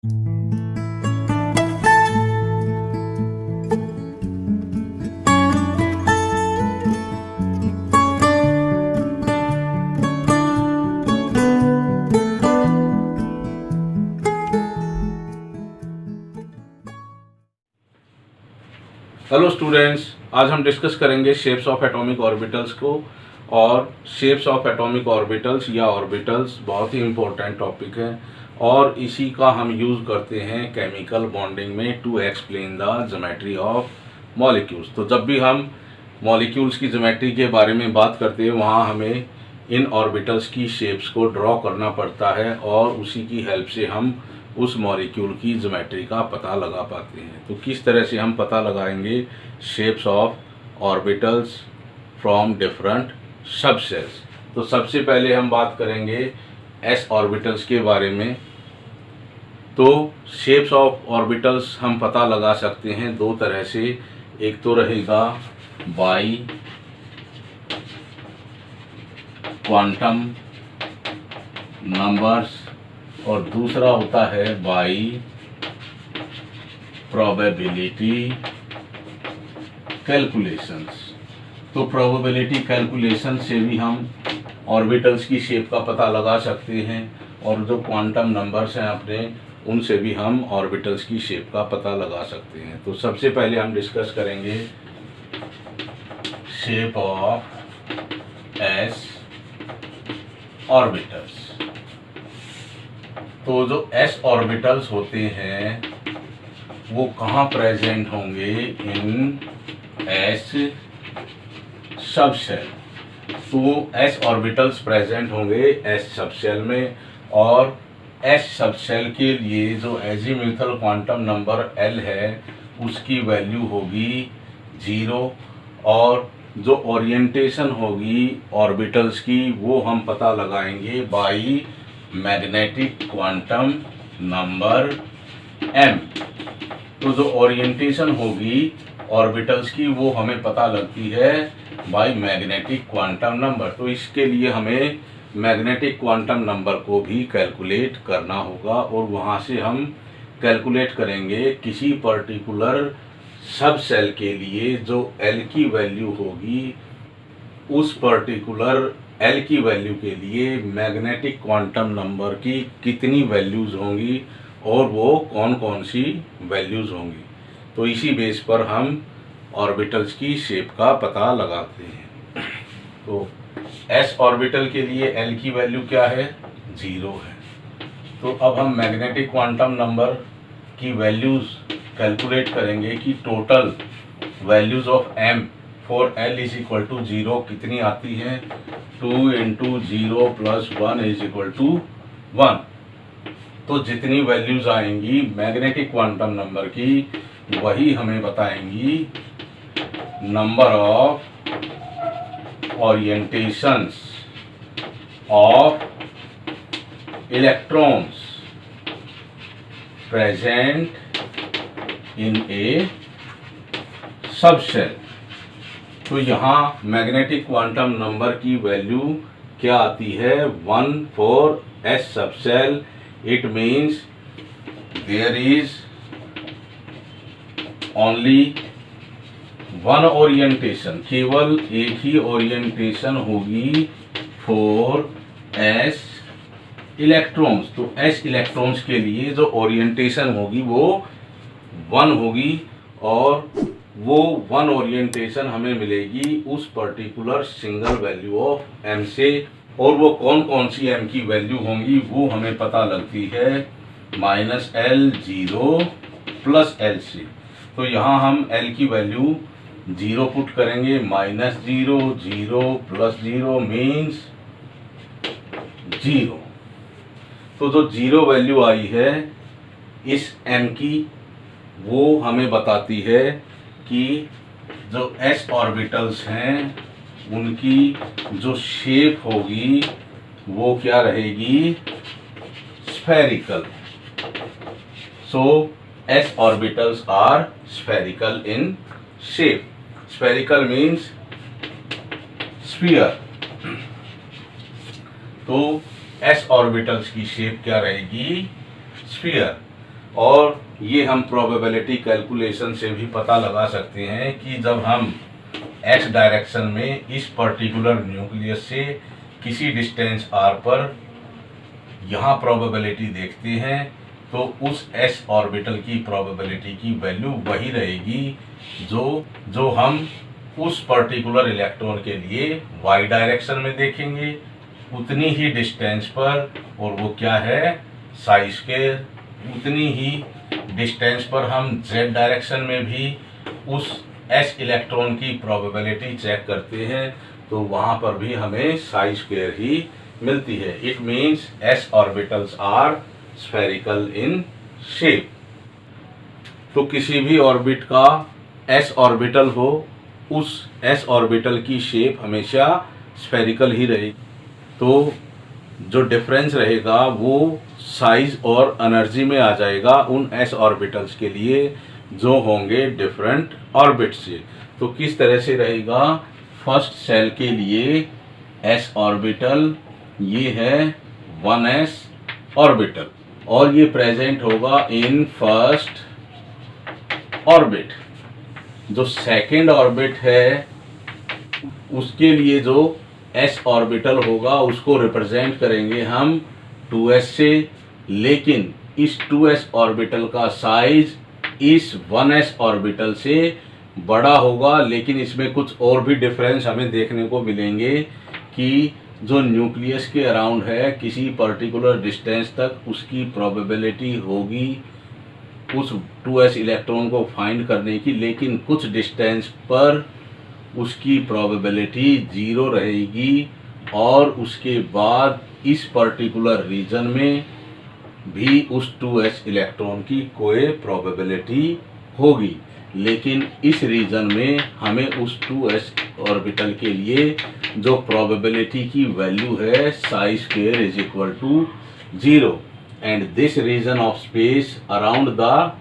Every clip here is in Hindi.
हेलो स्टूडेंट्स, आज हम डिस्कस करेंगे शेप्स ऑफ एटॉमिक ऑर्बिटल्स को। और शेप्स ऑफ एटॉमिक ऑर्बिटल्स या ऑर्बिटल्स बहुत ही इम्पोर्टेंट टॉपिक है और इसी का हम यूज़ करते हैं केमिकल बॉन्डिंग में to explain the geometry of molecules. तो जब भी हम मॉलिक्यूल्स की ज्योमेट्री के बारे में बात करते हैं वहाँ हमें इन ऑर्बिटल्स की शेप्स को ड्रॉ करना पड़ता है और उसी की हेल्प से हम उस मॉलिक्यूल की ज्योमेट्री का पता लगा पाते हैं। तो किस तरह से हम पता लगाएंगे shapes of orbitals from different subcells. तो सबसे पहले हम बात करेंगे एस ऑर्बिटल्स के बारे में। तो शेप्स ऑफ ऑर्बिटल्स हम पता लगा सकते हैं दो तरह से। एक तो रहेगा बाई क्वांटम नंबर्स और दूसरा होता है बाई प्रोबेबिलिटी कैलकुलेशंस। तो प्रोबेबिलिटी कैलकुलेशन से भी हम ऑर्बिटल्स की शेप का पता लगा सकते हैं और जो क्वांटम नंबर्स हैं अपने उनसे भी हम ऑर्बिटल्स की शेप का पता लगा सकते हैं। तो सबसे पहले हम डिस्कस करेंगे शेप ऑफ एस ऑर्बिटल्स। तो जो एस ऑर्बिटल्स होते हैं वो कहाँ प्रेजेंट होंगे? इन एस सबसेल। तो एस ऑर्बिटल्स प्रेजेंट होंगे एस सबसेल में और एस सबसेल के लिए जो एजीम्यूथल क्वांटम नंबर एल है उसकी वैल्यू होगी 0 और जो ओरिएंटेशन होगी ऑर्बिटल्स की वो हम पता लगाएंगे by magnetic quantum number m। तो जो ओरिएंटेशन होगी ऑर्बिटल्स की वो हमें पता लगती है बाय मैग्नेटिक क्वांटम नंबर। तो इसके लिए हमें मैग्नेटिक क्वांटम नंबर को भी कैलकुलेट करना होगा और वहाँ से हम कैलकुलेट करेंगे किसी पर्टिकुलर सब सेल के लिए जो L की वैल्यू होगी उस पर्टिकुलर L की वैल्यू के लिए मैग्नेटिक क्वांटम नंबर की कितनी वैल्यूज़ होंगी और वो कौन कौन सी वैल्यूज़ होंगी। तो इसी बेस पर हम ऑर्बिटल्स की शेप का पता लगाते हैं। तो S ऑर्बिटल के लिए L की वैल्यू क्या है? 0 है। तो अब हम मैग्नेटिक क्वांटम नंबर की वैल्यूज़ कैलकुलेट करेंगे कि total values of M for L is equal to 0 कितनी आती है? 2 into 0 plus 1 is equal to 1। तो जितनी वैल्यूज़ आएंगी मैग्नेटिक क्वांटम नंबर की वही हमें बताएंगी number of orientations of electrons present in a subshell. तो यहाँ मैग्नेटिक क्वांटम नंबर की वैल्यू क्या आती है? 1 for s subshell. It means there is only one orientation, केवल एक ही ओरिएंटेशन होगी फॉर एस इलेक्ट्रॉन्स। तो एस इलेक्ट्रॉन्स के लिए जो ओरिएंटेशन होगी वो 1 होगी और वो 1 ओरिएंटेशन हमें मिलेगी उस particular single value of m से। और वो कौन कौन सी m की वैल्यू होंगी वो हमें पता लगती है -L 0 प्लस L से। तो यहाँ हम L की वैल्यू 0 पुट करेंगे, -0 0 प्लस 0 मीन्स 0। तो जो 0 वैल्यू आई है इस m की वो हमें बताती है कि जो s ऑर्बिटल्स हैं उनकी जो शेप होगी वो क्या रहेगी? Spherical. So s orbitals are spherical in shape. Spherical means sphere. तो s orbitals की शेप क्या रहेगी? स्फीयर। और ये हम प्रोबेबिलिटी कैलकुलेशन से भी पता लगा सकते हैं कि जब हम एक्स डायरेक्शन में इस पर्टिकुलर न्यूक्लियस से किसी डिस्टेंस आर पर यहाँ प्रोबेबिलिटी देखते हैं तो उस एस ऑर्बिटल की प्रोबेबिलिटी की वैल्यू वही रहेगी जो हम उस पर्टिकुलर इलेक्ट्रॉन के लिए वाई डायरेक्शन में देखेंगे, उतनी ही डिस्टेंस पर, और वो क्या है, साई स्क्वायर। उतनी ही डिस्टेंस पर हम जेड डायरेक्शन में भी उस एस इलेक्ट्रॉन की प्रोबेबिलिटी चेक करते हैं तो वहाँ पर भी हमें साई स्क्वायर ही मिलती है। It means s orbitals are spherical in shape. तो किसी भी ऑर्बिट का एस ऑर्बिटल हो, उस एस ऑर्बिटल की शेप हमेशा स्फेरिकल ही रहेगी। तो जो डिफरेंस रहेगा वो साइज और एनर्जी में आ जाएगा उन एस ऑर्बिटल्स के लिए जो होंगे डिफरेंट ऑर्बिट से। तो किस तरह से रहेगा, फर्स्ट सेल के लिए एस ऑर्बिटल ये है 1s ऑर्बिटल और ये प्रेजेंट होगा इन फर्स्ट ऑर्बिट। जो सेकेंड ऑर्बिट है उसके लिए जो s ऑर्बिटल होगा उसको रिप्रेजेंट करेंगे हम 2s से, लेकिन इस 2s ऑर्बिटल का साइज इस 1s ऑर्बिटल से बड़ा होगा। लेकिन इसमें कुछ और भी डिफरेंस हमें देखने को मिलेंगे कि जो न्यूक्लियस के अराउंड है किसी पर्टिकुलर डिस्टेंस तक उसकी प्रोबेबिलिटी होगी उस 2s इलेक्ट्रॉन को फाइंड करने की, लेकिन कुछ डिस्टेंस पर उसकी प्रोबेबिलिटी 0 रहेगी और उसके बाद इस पर्टिकुलर रीजन में भी उस 2s इलेक्ट्रॉन की कोई प्रोबेबिलिटी होगी। लेकिन इस रीजन में हमें उस 2s ऑर्बिटल के लिए जो प्रोबेबिलिटी की वैल्यू है psi square is equal to 0 and this region of space around the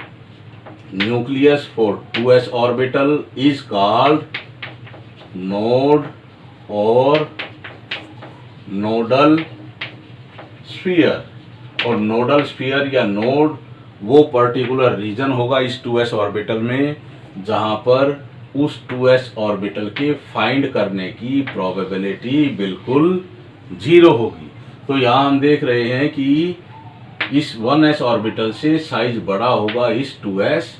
nucleus for 2s orbital is called node और नोडल स्फीयर। और नोडल स्फीयर या नोड वो पर्टिकुलर रीजन होगा इस 2s ऑर्बिटल में जहां पर उस 2s ऑर्बिटल के फाइंड करने की प्रोबेबिलिटी बिल्कुल 0 होगी। तो यहाँ हम देख रहे हैं कि इस 1s ऑर्बिटल से साइज बड़ा होगा इस 2s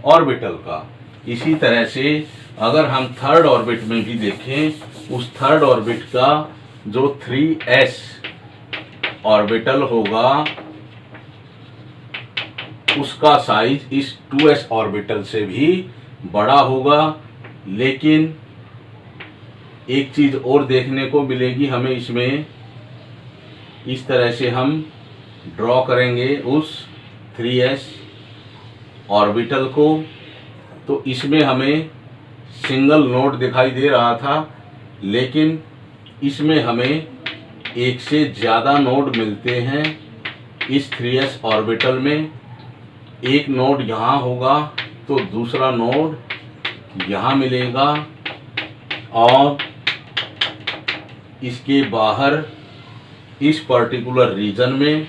ऑर्बिटल का। इसी तरह से अगर हम थर्ड ऑर्बिट में भी देखें, उस थर्ड ऑर्बिट का जो 3s ऑर्बिटल होगा उसका साइज इस 2s ऑर्बिटल से भी बड़ा होगा। लेकिन एक चीज और देखने को मिलेगी हमें इसमें, इस तरह से हम ड्रॉ करेंगे उस 3s ऑर्बिटल को तो इसमें हमें सिंगल नोड दिखाई दे रहा था, लेकिन इसमें हमें एक से ज़्यादा नोड मिलते हैं इस 3s ऑर्बिटल में। एक नोड यहाँ होगा तो दूसरा नोड यहाँ मिलेगा और इसके बाहर इस पर्टिकुलर रीजन में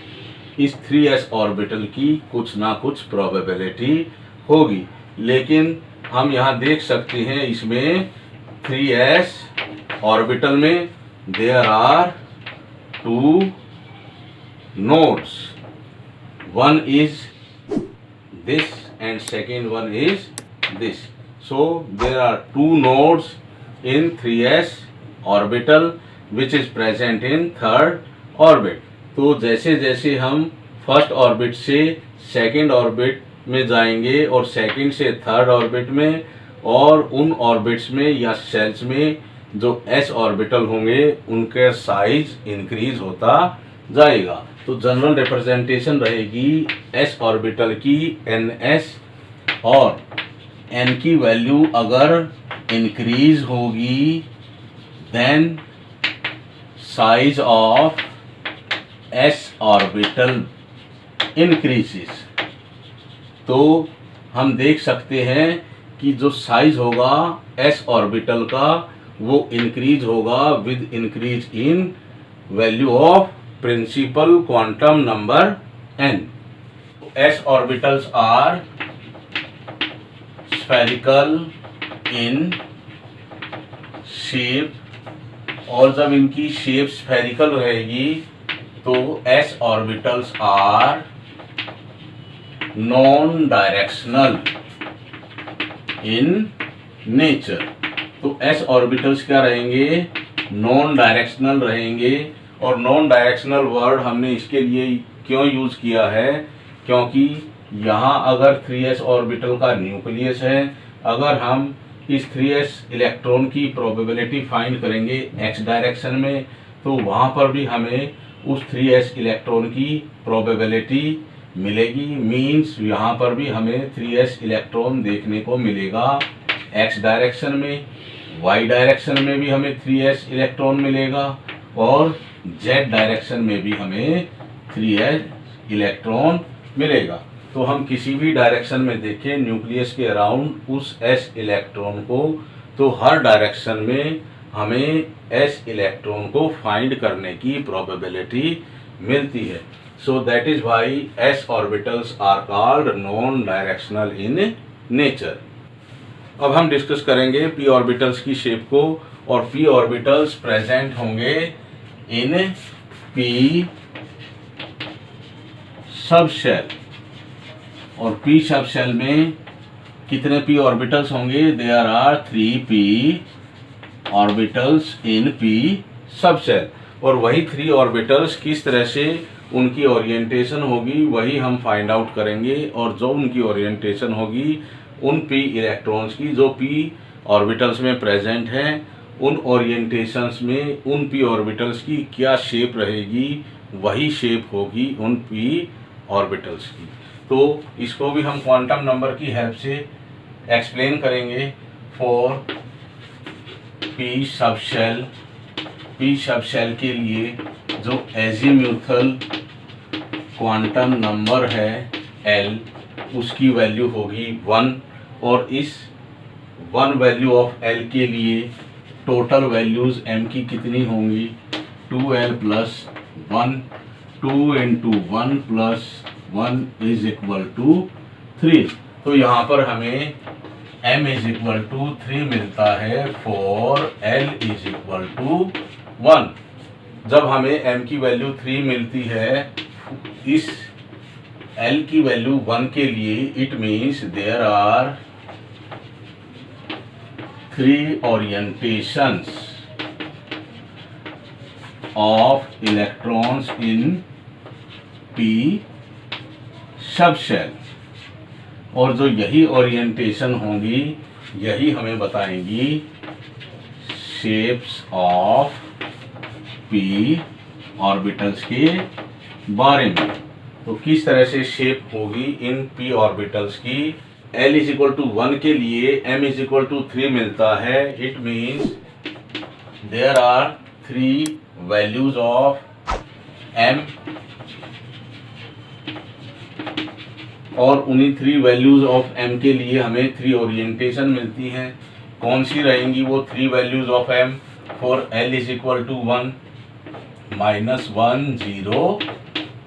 इस 3s ऑर्बिटल की कुछ ना कुछ प्रोबेबिलिटी होगी। लेकिन हम यहाँ देख सकते हैं इसमें 3s ऑर्बिटल में there are 2 nodes, one is this and second one is this. So there are 2 nodes in 3s orbital which is present in third orbit. तो जैसे जैसे हम फर्स्ट ऑर्बिट से सेकंड ऑर्बिट में जाएंगे और सेकंड से थर्ड ऑर्बिट में और उन ऑर्बिट्स में या सेल्स में जो s ऑर्बिटल होंगे उनके साइज इंक्रीज होता जाएगा। तो जनरल रिप्रेजेंटेशन रहेगी s ऑर्बिटल की ns और n की वैल्यू अगर इंक्रीज होगी then size of s orbital increases. तो हम देख सकते हैं कि जो साइज होगा s ऑर्बिटल का वो इंक्रीज होगा with increase in value of principal quantum number n। s orbitals are spherical in shape, और जब इनकी शेप स्फेरिकल रहेगी तो s orbitals are non directional in nature. तो s ऑर्बिटल्स क्या रहेंगे, नॉन डायरेक्शनल रहेंगे। और नॉन डायरेक्शनल वर्ड हमने इसके लिए क्यों यूज किया है, क्योंकि यहाँ अगर 3s ऑर्बिटल का न्यूक्लियस है, अगर हम इस 3s इलेक्ट्रॉन की प्रोबेबिलिटी फाइंड करेंगे x डायरेक्शन में, तो वहाँ पर भी हमें उस 3s इलेक्ट्रॉन की प्रोबेबिलिटी मिलेगी। मीन्स यहाँ पर भी हमें 3s इलेक्ट्रॉन देखने को मिलेगा x डायरेक्शन में, y डायरेक्शन में भी हमें 3s इलेक्ट्रॉन मिलेगा, और z डायरेक्शन में भी हमें 3s इलेक्ट्रॉन मिलेगा। तो हम किसी भी डायरेक्शन में देखें न्यूक्लियस के अराउंड उस s इलेक्ट्रॉन को, तो हर डायरेक्शन में हमें s इलेक्ट्रॉन को फाइंड करने की प्रोबेबिलिटी मिलती है। So that is why s orbitals are called non directional in nature. अब हम डिस्कस करेंगे p ऑर्बिटल्स की शेप को, और p ऑर्बिटल्स प्रेजेंट होंगे इन p सब शेल। और p सब शेल में कितने p ऑर्बिटल्स होंगे, there are 3p orbitals in p subshell. और वही 3 ऑर्बिटल्स किस तरह से उनकी ओरिएंटेशन होगी वही हम फाइंड आउट करेंगे। और जो उनकी ओरिएंटेशन होगी उन p इलेक्ट्रॉन्स की जो p ऑर्बिटल्स में प्रेजेंट हैं, उन ओरिएंटेशंस में उन p ऑर्बिटल्स की क्या शेप रहेगी, वही शेप होगी उन p ऑर्बिटल्स की। तो इसको भी हम क्वांटम नंबर की हेल्प से एक्सप्लेन करेंगे। For p subshell, p subshell के लिए जो एजीम्यूथल क्वांटम नंबर है L, उसकी वैल्यू होगी 1। और इस 1 वैल्यू ऑफ L के लिए टोटल वैल्यूज M की कितनी होंगी, 2L plus 1, 2 into 1 plus 1 is equal to 3। तो यहाँ पर हमें M इज इक्वल टू 3 मिलता है for L is equal to 1। जब हमें M की वैल्यू 3 मिलती है इस L की वैल्यू 1 के लिए, it means there are 3 orientations of electrons in p subshell. और जो यही ओरिएंटेशन होंगी यही हमें बताएंगी शेप्स ऑफ p ऑर्बिटल्स के बारे में। तो किस तरह से शेप होगी इन p ऑर्बिटल्स की। L इज इक्वल टू 1 के लिए M इज इक्वल टू 3 मिलता है, it means there are 3 values of M, और उन्हीं 3 वैल्यूज ऑफ M के लिए हमें 3 ओरिएंटेशन मिलती हैं। कौन सी रहेंगी वो 3 values of M for L is equal to 1, -1, 0,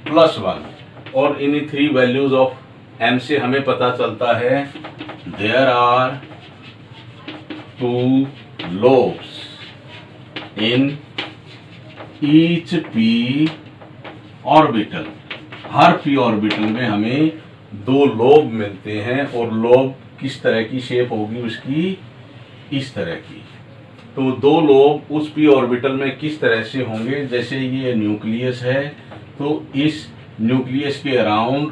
+1। और इन्हीं 3 वैल्यूज ऑफ M से हमें पता चलता है there are 2 lobes in each p orbital. हर p ऑर्बिटल में हमें 2 लोब मिलते हैं, और लोब किस तरह की शेप होगी उसकी, इस तरह की। तो 2 लोब उस p ऑर्बिटल में किस तरह से होंगे, जैसे ये न्यूक्लियस है तो इस न्यूक्लियस के अराउंड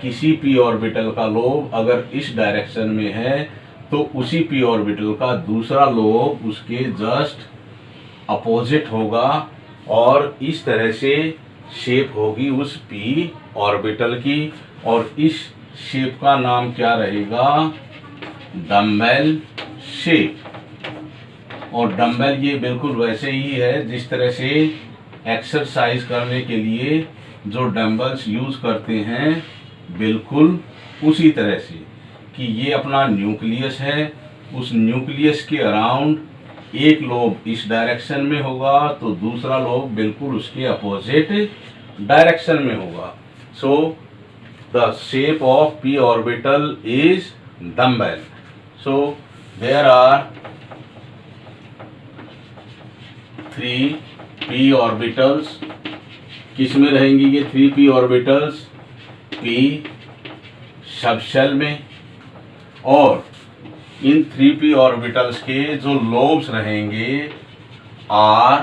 किसी p ऑर्बिटल का लोब अगर इस डायरेक्शन में है तो उसी p ऑर्बिटल का दूसरा लोब उसके जस्ट अपोजिट होगा, और इस तरह से शेप होगी उस p ऑर्बिटल की। और इस शेप का नाम क्या रहेगा, डम्बेल शेप। और डम्बेल ये बिल्कुल वैसे ही है जिस तरह से एक्सरसाइज करने के लिए जो डम्बल्स यूज करते हैं, बिल्कुल उसी तरह से कि ये अपना न्यूक्लियस है, उस न्यूक्लियस के अराउंड एक लोब इस डायरेक्शन में होगा तो दूसरा लोब बिल्कुल उसके अपोजिट डायरेक्शन में होगा। सो the shape of p orbital is dumbbell. So there are 3 p orbitals. किस में रहेंगी ये 3 p orbitals? p सबशेल में, और इन 3 p orbitals के जो lobes रहेंगे are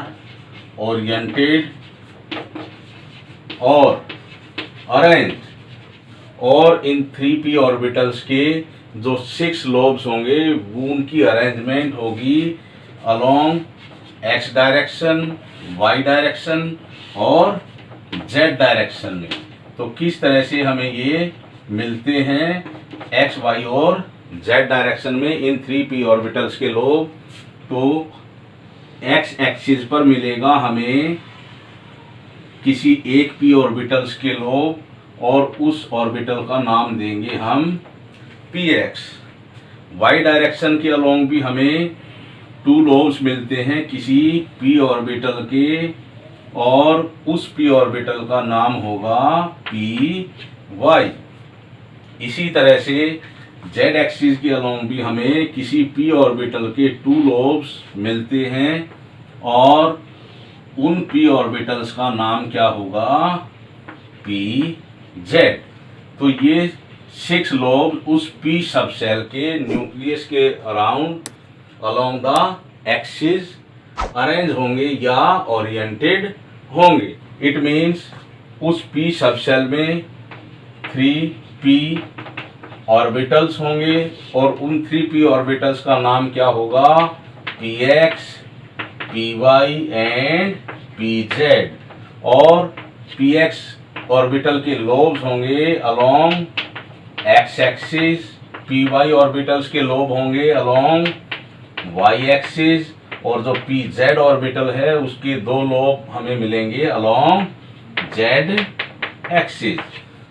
oriented और arranged, और इन 3 p orbitals के जो 6 lobes होंगे वो उनकी अरेंजमेंट होगी along x direction, y direction और z डायरेक्शन में। तो किस तरह से हमें ये मिलते हैं x, y और z डायरेक्शन में इन 3 p ऑर्बिटल्स के लोब? तो x एक्सिस पर मिलेगा हमें किसी एक p ऑर्बिटल्स के लोब, और उस ऑर्बिटल का नाम देंगे हम px। y डायरेक्शन के अलोंग भी हमें 2 लोब्स मिलते हैं किसी p ऑर्बिटल के, और उस p ऑर्बिटल का नाम होगा py। इसी तरह से z एक्सिस के अलोंग भी हमें किसी p ऑर्बिटल के 2 लोब्स मिलते हैं, और उन p ऑर्बिटल्स का नाम क्या होगा? pz। तो ये 6 लोब उस p सबसेल के न्यूक्लियस के around along the axis arrange होंगे या ओरिएंटेड होंगे। इट मीन्स उस p सबसेल में 3 p ऑर्बिटल्स होंगे, और उन 3 p ऑर्बिटल्स का नाम क्या होगा? px, py and pz। और px ऑर्बिटल के लोब्स होंगे along x axis, py orbitals के लोब होंगे अलोंग y एक्सिस, और जो pz ऑर्बिटल है उसके 2 लोब हमें मिलेंगे अलोंग z एक्सिस।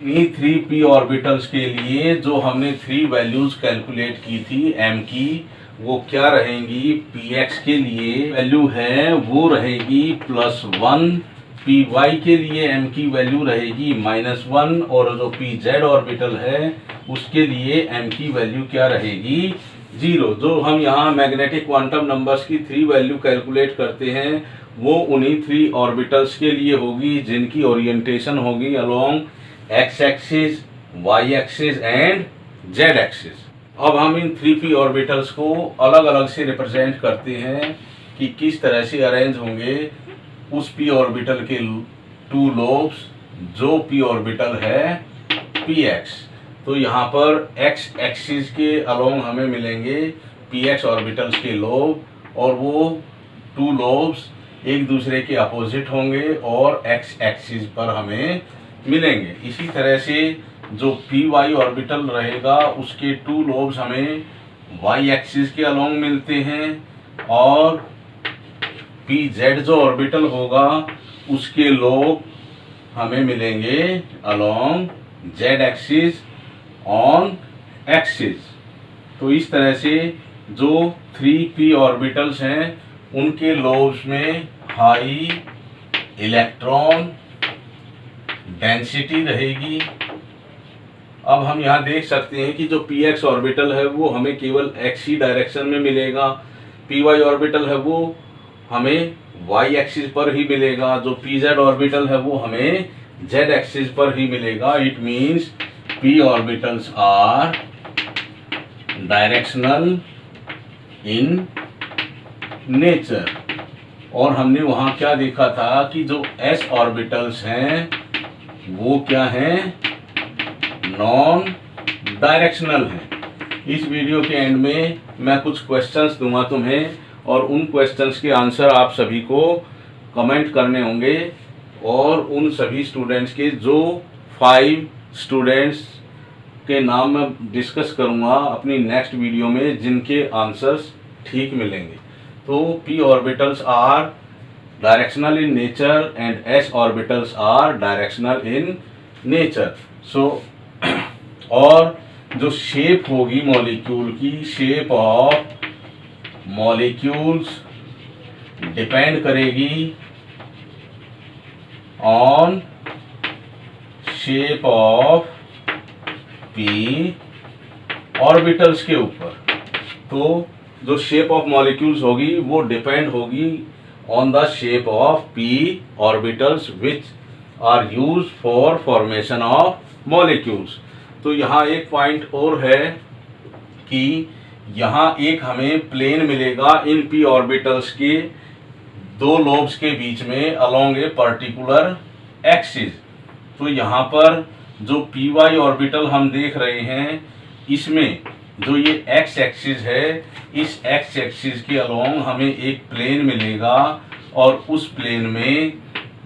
इन्हीं 3 p ऑर्बिटल्स के लिए जो हमने 3 वैल्यूज कैलकुलेट की थी m की, वो क्या रहेंगी? px के लिए वैल्यू है वो रहेगी +1, py के लिए m की वैल्यू रहेगी -1, और जो pz ऑर्बिटल है उसके लिए m की वैल्यू क्या रहेगी? 0। जो हम यहाँ मैग्नेटिक क्वांटम नंबर्स की 3 वैल्यू कैलकुलेट करते हैं वो उन्हीं 3 ऑर्बिटल्स के लिए होगी जिनकी ओरिएंटेशन होगी along x axis, y axis and z axis. अब हम इन 3 p ऑर्बिटल्स को अलग अलग से रिप्रेजेंट करते हैं कि किस तरह से अरेंज होंगे उस p ऑर्बिटल के 2 लोब्स जो p ऑर्बिटल है px। तो यहाँ पर x एक्सिस के अलोंग हमें मिलेंगे px ऑर्बिटल्स के लोब, और वो 2 लोब्स एक दूसरे के अपोजिट होंगे और x एक्सिस पर हमें मिलेंगे। इसी तरह से जो py ऑर्बिटल रहेगा उसके 2 लोब्स हमें y एक्सिस के अलोंग मिलते हैं, और pz जो ऑर्बिटल होगा उसके लोब हमें मिलेंगे along z axis on axis. तो इस तरह से जो 3 p ऑर्बिटल्स हैं उनके लोब्स में हाई इलेक्ट्रॉन डेंसिटी रहेगी। अब हम यहाँ देख सकते हैं कि जो px ऑर्बिटल है वो हमें केवल x ही डायरेक्शन में मिलेगा, py ऑर्बिटल है वो हमें y एक्सिस पर ही मिलेगा, जो pz ऑर्बिटल है वो हमें z एक्सिस पर ही मिलेगा। It means p orbitals are directional in nature. और हमने वहाँ क्या देखा था कि जो s ऑर्बिटल्स हैं वो क्या हैं? नॉन डायरेक्शनल है। इस वीडियो के एंड में मैं कुछ क्वेश्चंस दूंगा तुम्हें, और उन क्वेश्चंस के आंसर आप सभी को कमेंट करने होंगे, और उन सभी स्टूडेंट्स के जो 5 स्टूडेंट्स के नाम मैं डिस्कस करूंगा अपनी नेक्स्ट वीडियो में जिनके आंसर्स ठीक मिलेंगे। तो p orbitals are directional in nature and s orbitals are directional in nature. So और जो शेप होगी मॉलिक्यूल की, शेप ऑफ मॉलिक्यूल्स डिपेंड करेगी on shape of p orbitals के ऊपर। तो जो शेप ऑफ मॉलिक्यूल्स होगी वो डिपेंड होगी on the shape of p orbitals which are use for formation of molecules. तो यहाँ एक पॉइंट और है कि यहाँ एक हमें प्लेन मिलेगा इन p ऑर्बिटल्स के दो लोब्स के बीच में अलोंग ए पर्टिकुलर एक्सिस। तो यहाँ पर जो पी वाई ऑर्बिटल हम देख रहे हैं इसमें जो ये एक्स एक्सिस है, इस एक्स एक्सिस के अलोंग हमें एक प्लेन मिलेगा और उस प्लेन में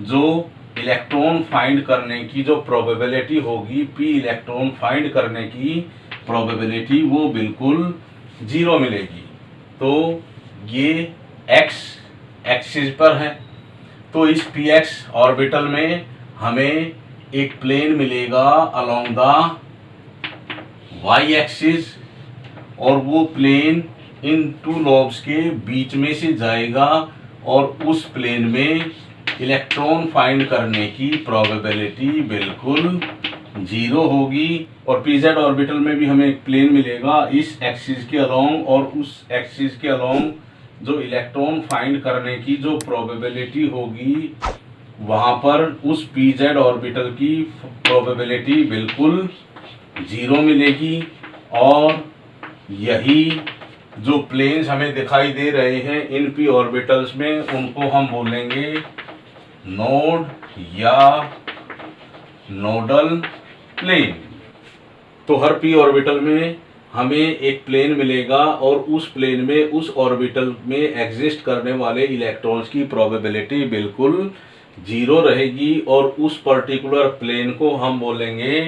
जो इलेक्ट्रॉन फाइंड करने की जो प्रोबेबिलिटी होगी, पी इलेक्ट्रॉन फाइंड करने की प्रोबेबिलिटी वो बिल्कुल 0 मिलेगी। तो ये एक्स एक्सिस पर है। तो इस पी एक्स ऑर्बिटल में हमें एक प्लेन मिलेगा अलोंग द वाई एक्सिस और वो प्लेन इन टू लोब्स के बीच में से जाएगा और उस प्लेन में इलेक्ट्रॉन फाइंड करने की प्रोबेबिलिटी बिल्कुल 0 होगी। और पीजेड ऑर्बिटल में भी हमें एक प्लेन मिलेगा इस एक्सिस के अलोंग और उस एक्सिस के अलोंग जो इलेक्ट्रॉन फाइंड करने की जो प्रोबेबिलिटी होगी वहाँ पर उस पीजेड ऑर्बिटल की प्रोबेबिलिटी बिल्कुल 0 मिलेगी। और यही जो प्लेन्स हमें दिखाई दे रहे हैं इन पी ऑर्बिटल्स में उनको हम बोलेंगे नोड या नोडल प्लेन। तो हर पी ऑर्बिटल में हमें एक प्लेन मिलेगा और उस प्लेन में उस ऑर्बिटल में एग्जिस्ट करने वाले इलेक्ट्रॉन्स की प्रोबेबिलिटी बिल्कुल 0 रहेगी और उस पर्टिकुलर प्लेन को हम बोलेंगे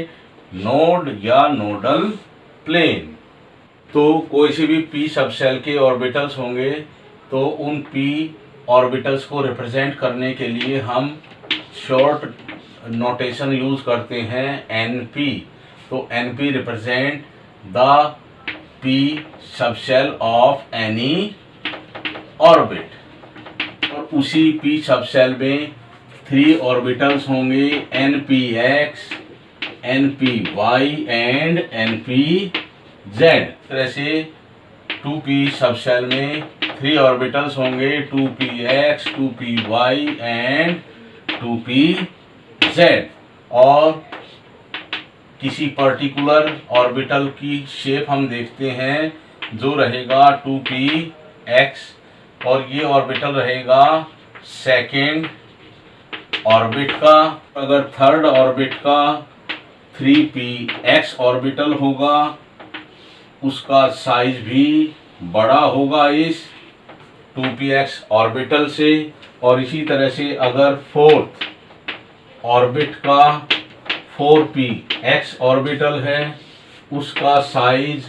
नोड या नोडल प्लेन। तो कोई से भी पी सबसेल के ऑर्बिटल्स होंगे तो उन पी ऑर्बिटल्स को रिप्रेजेंट करने के लिए हम शॉर्ट नोटेशन यूज करते हैं एनपी। तो NP represent the P subshell of any orbit. और उसी पी सबसेल में 3 ऑर्बिटल्स होंगे npx, npy एंड npz। तरह से 2p सबसेल में 3 ऑर्बिटल्स होंगे 2px, 2py एंड 2pz। और किसी पर्टिकुलर ऑर्बिटल की शेप हम देखते हैं जो रहेगा 2px और ये ऑर्बिटल रहेगा सेकेंड ऑर्बिट का। अगर थर्ड ऑर्बिट का 3px ऑर्बिटल होगा उसका साइज भी बड़ा होगा इस 2px ऑर्बिटल से। और इसी तरह से अगर फोर्थ ऑर्बिट का 4px ऑर्बिटल है उसका साइज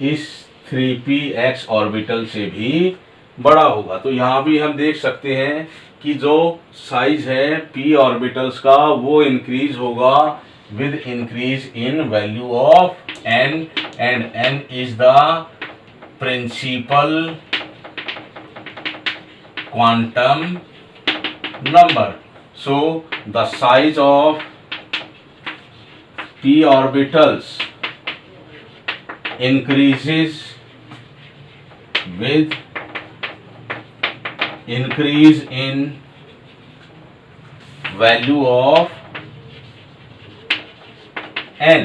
इस 3px ऑर्बिटल से भी बड़ा होगा। तो यहाँ भी हम देख सकते हैं कि जो साइज है p ऑर्बिटल्स का वो इंक्रीज होगा with increase in value of n and n is the principal quantum number. So the size of p orbitals increases with increase in value of n।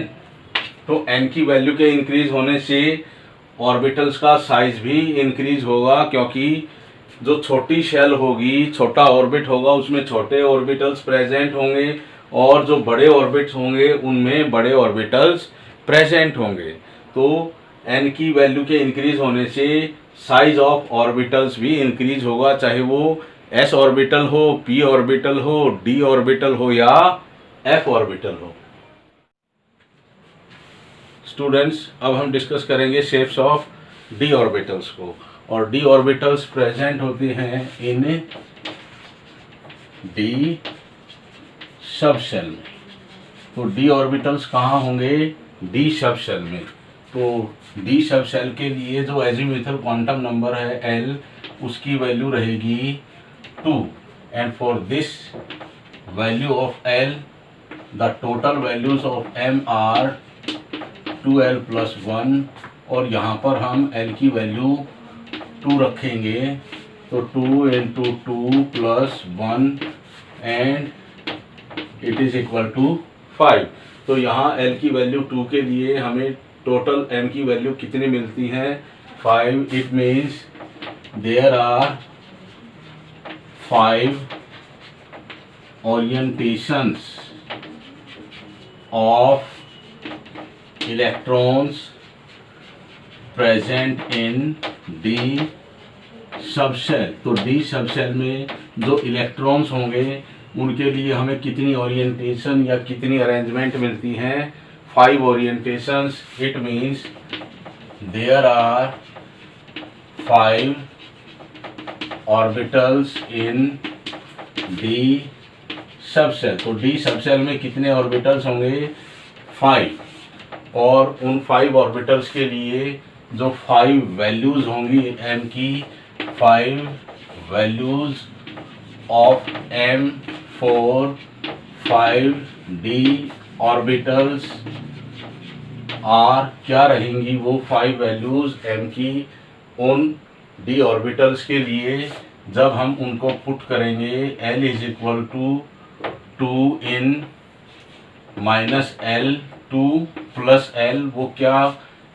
तो n की वैल्यू के इंक्रीज होने से ऑर्बिटल्स का साइज भी इंक्रीज होगा क्योंकि जो छोटी शेल होगी, छोटा ऑर्बिट होगा उसमें छोटे ऑर्बिटल्स प्रेजेंट होंगे और जो बड़े ऑर्बिट्स होंगे उनमें बड़े ऑर्बिटल्स प्रेजेंट होंगे। तो n की वैल्यू के इंक्रीज होने से साइज ऑफ ऑर्बिटल्स भी इंक्रीज होगा, चाहे वो s ऑर्बिटल हो, p ऑर्बिटल हो, d ऑर्बिटल हो या f ऑर्बिटल हो। स्टूडेंट्स, अब हम डिस्कस करेंगे शेप्स ऑफ डी ऑर्बिटल्स को। और डी ऑर्बिटल्स प्रेजेंट होते हैं इन डी सबशेल में। तो डी ऑर्बिटल्स कहाँ होंगे? डी सबशेल में। तो डी सबशेल के लिए जो एजीमुथल क्वांटम नंबर है एल, उसकी वैल्यू रहेगी 2 and for this value of L the total values of M are 2l plus 1 और यहाँ पर हम l की वैल्यू 2 रखेंगे, तो 2 into 2 plus 1 and it is equal to 5। तो यहाँ l की वैल्यू 2 के लिए हमें टोटल m की वैल्यू कितनी मिलती है 5। It means there are 5 orientations of electrons present in D subshell. तो D सबशेल में जो इलेक्ट्रॉन्स होंगे उनके लिए हमें कितनी ओरिएंटेशन या कितनी अरेंजमेंट मिलती हैं 5 orientations. It means there are 5 orbitals in D subshell. तो D सबसेल में कितने ऑर्बिटल्स होंगे 5 और उन 5 ऑर्बिटल्स के लिए जो 5 वैल्यूज होंगी m की 5 values of m for 5D orbitals are क्या रहेंगी वो 5 वैल्यूज m की उन D ऑर्बिटल्स के लिए जब हम उनको पुट करेंगे L is equal to 2 in minus L 2 plus L वो क्या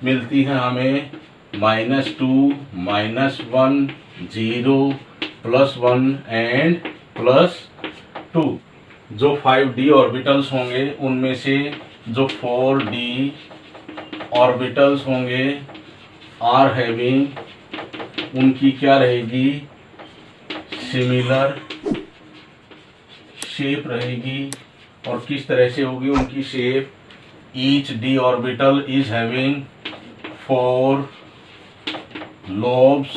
मिलती है हमें -2 -1 0 +1 एंड +2। जो 5D ऑर्बिटल्स होंगे उनमें से जो 4D ऑर्बिटल्स होंगे आर हैविंग उनकी क्या रहेगी सिमिलर शेप रहेगी। और किस तरह से होगी उनकी shape each D orbital is having 4 lobes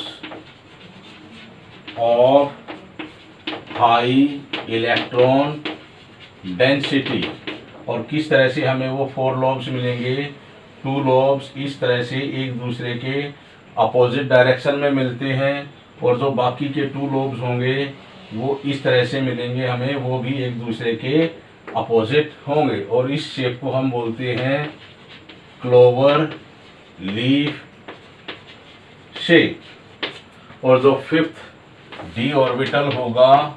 of high electron density. और किस तरह से हमें वो 4 lobes मिलेंगे 2 lobes इस तरह से एक दूसरे के अपोजिट डायरेक्शन में मिलते हैं और जो बाकी के 2 lobes होंगे वो इस तरह से मिलेंगे हमें, वो भी एक दूसरे के अपोजिट होंगे और इस शेप को हम बोलते हैं क्लोवर लीफ शेप। और जो 5th D ऑर्बिटल होगा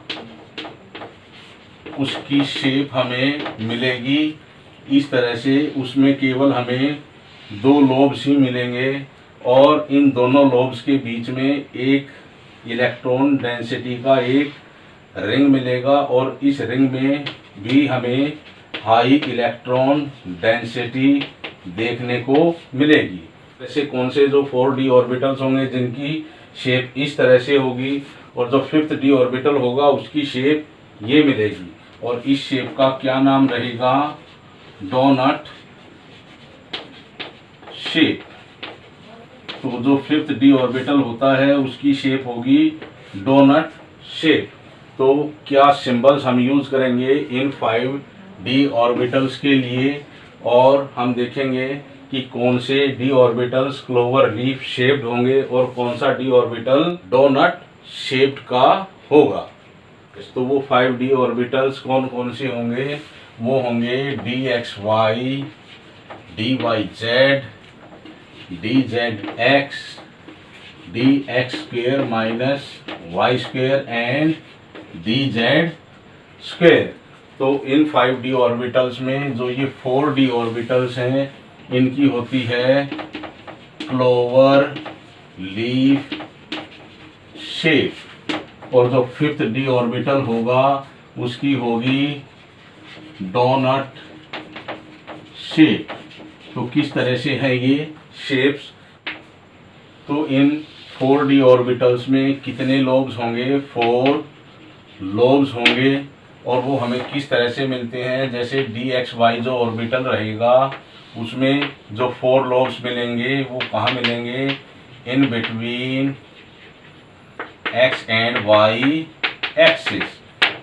उसकी शेप हमें मिलेगी इस तरह से, उसमें केवल हमें 2 लोब्स ही मिलेंगे और इन दोनों लोब्स के बीच में एक इलेक्ट्रॉन डेंसिटी का एक रिंग मिलेगा और इस रिंग में भी हमें हाई इलेक्ट्रॉन डेंसिटी देखने को मिलेगी। ऐसे कौन से जो 4D ऑर्बिटल्स होंगे जिनकी शेप इस तरह से होगी और जो 5th D ऑर्बिटल होगा उसकी शेप ये मिलेगी और इस शेप का क्या नाम रहेगा डोनट शेप। तो जो 5th D ऑर्बिटल होता है उसकी शेप होगी डोनट शेप। तो क्या सिंबल्स हम यूज करेंगे इन 5D ऑर्बिटल्स के लिए और हम देखेंगे कि कौन से D orbitals clover leaf shaped होंगे और कौन सा D ऑर्बिटल डोनट शेप्ड का होगा। तो वो 5D ऑर्बिटल्स कौन कौन से होंगे वो होंगे dxy, dyz, dzx, dx square minus y square and dz square. तो इन 5D ऑर्बिटल्स में जो ये 4D ऑर्बिटल्स हैं इनकी होती है क्लोवर लीफ शेप और जो 5th D ऑर्बिटल होगा उसकी होगी डोनट शेप। तो किस तरह से है ये शेप्स। तो इन 4D ऑर्बिटल्स में कितने लोब्स होंगे 4 लोब्स होंगे और वो हमें किस तरह से मिलते हैं जैसे dxy जो ऑर्बिटल रहेगा उसमें जो 4 लोब्स मिलेंगे वो कहाँ मिलेंगे in between x and y axis.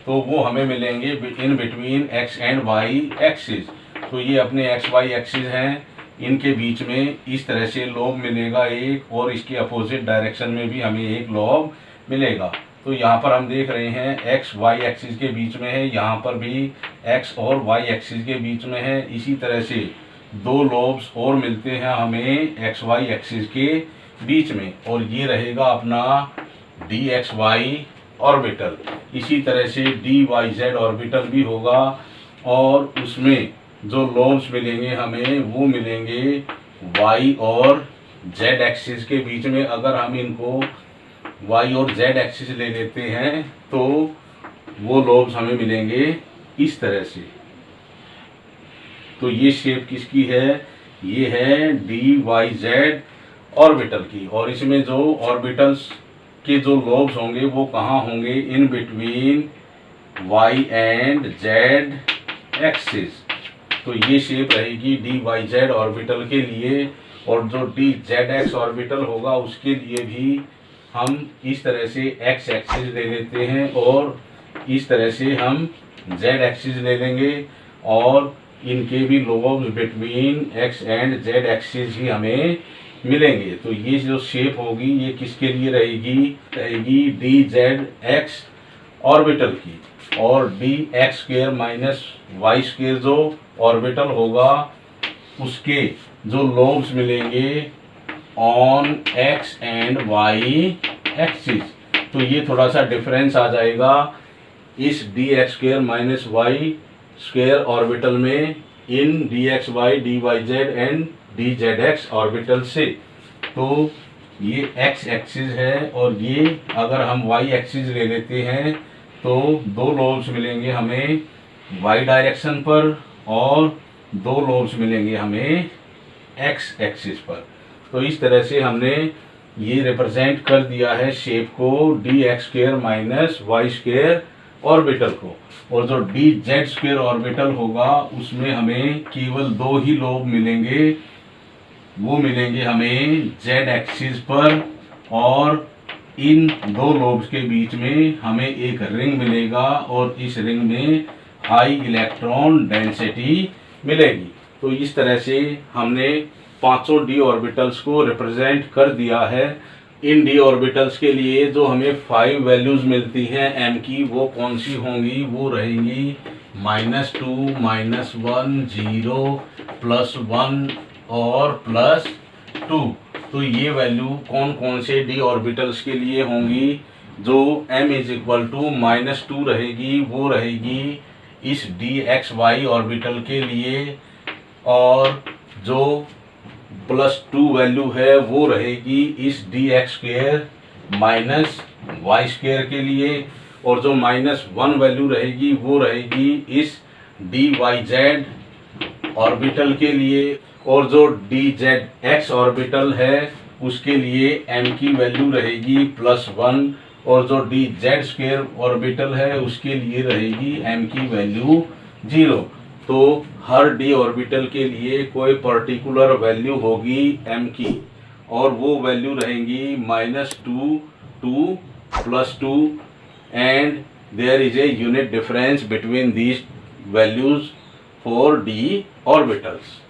तो वो हमें मिलेंगे in between x and y axis. तो ये अपने x y एक्सिस हैं, इनके बीच में इस तरह से लोब मिलेगा एक और इसके अपोजिट डायरेक्शन में भी हमें एक लोब मिलेगा। तो यहाँ पर हम देख रहे हैं x y एक्सिस के बीच में है, यहाँ पर भी x और y एक्सिस के बीच में है। इसी तरह से दो लोब्स और मिलते हैं हमें एक्स वाई एक्सिस के बीच में, और ये रहेगा अपना डी एक्स वाई ऑर्बिटल। इसी तरह से डी वाई जेड ऑर्बिटल भी होगा, और उसमें जो लोब्स मिलेंगे हमें वो मिलेंगे वाई और जेड एक्सिस के बीच में। अगर हम इनको वाई और जेड एक्सिस ले लेते हैं तो वो लोब्स हमें मिलेंगे इस तरह से। तो ये शेप किसकी है? ये है डी वाई जेड ऑर्बिटल की, और इसमें जो ऑर्बिटल्स के जो लोब्स होंगे वो कहाँ होंगे? In between Y and Z axis. तो ये शेप रहेगी डी वाई जेड ऑर्बिटल के लिए, और जो डी जेड एक्स ऑर्बिटल होगा उसके लिए भी हम इस तरह से एक्स एक्सिस ले लेते हैं, और इस तरह से हम जेड एक्सिस ले लेंगे, और इनके भी lobes between x and Z axis ही हमें मिलेंगे। तो ये जो शेप होगी ये किसके लिए रहेगी डी जेड एक्स ऑर्बिटल की, और d x square minus Y square जो ऑर्बिटल होगा उसके जो लोब्स मिलेंगे on x and y axis. तो ये थोड़ा सा डिफरेंस आ जाएगा इस D x square minus Y square orbital में इन d x y d y z and d z x orbital से। तो ये एक्स एक्सिस है, और ये अगर हम वाई एक्सिस ले लेते हैं तो दो लोब्स मिलेंगे हमें वाई डायरेक्शन पर, और दो लोब्स मिलेंगे हमें एक्स एक्सिस पर। तो इस तरह से हमने ये रिप्रेजेंट कर दिया है शेप को D x square minus Y square orbital को। और जो डी जेड स्क्वेयर ऑर्बिटल होगा उसमें हमें केवल दो ही लोब मिलेंगे, वो मिलेंगे हमें जेड एक्सिस पर, और इन दो लोब्स के बीच में हमें एक रिंग मिलेगा, और इस रिंग में हाई इलेक्ट्रॉन डेंसिटी मिलेगी। तो इस तरह से हमने पांचों डी ऑर्बिटल्स को रिप्रेजेंट कर दिया है। इन डी ऑर्बिटल्स के लिए जो हमें 5 वैल्यूज मिलती हैं एम की, वो कौन सी होंगी? वो रहेंगी -2, -1, 0, +1 और +2। तो ये वैल्यू कौन कौन से डी ऑर्बिटल्स के लिए होंगी? जो m = -2 रहेगी वो रहेगी इस डी एक्स वाई ऑर्बिटल के लिए, और जो +2 वैल्यू है वो रहेगी इस D x square minus Y square के लिए, और जो -1 वैल्यू रहेगी वो रहेगी इस डी वाई जेड ऑर्बिटल के लिए, और जो डी जेड एक्स ऑर्बिटल है उसके लिए m की वैल्यू रहेगी +1, और जो डी जेड स्क्वेयर ऑर्बिटल है उसके लिए रहेगी m की वैल्यू 0। तो हर डी ऑर्बिटल के लिए कोई पर्टिकुलर वैल्यू होगी m की, और वो वैल्यू रहेंगी -2, 2, +2, and there is a unit difference between these values for D orbitals.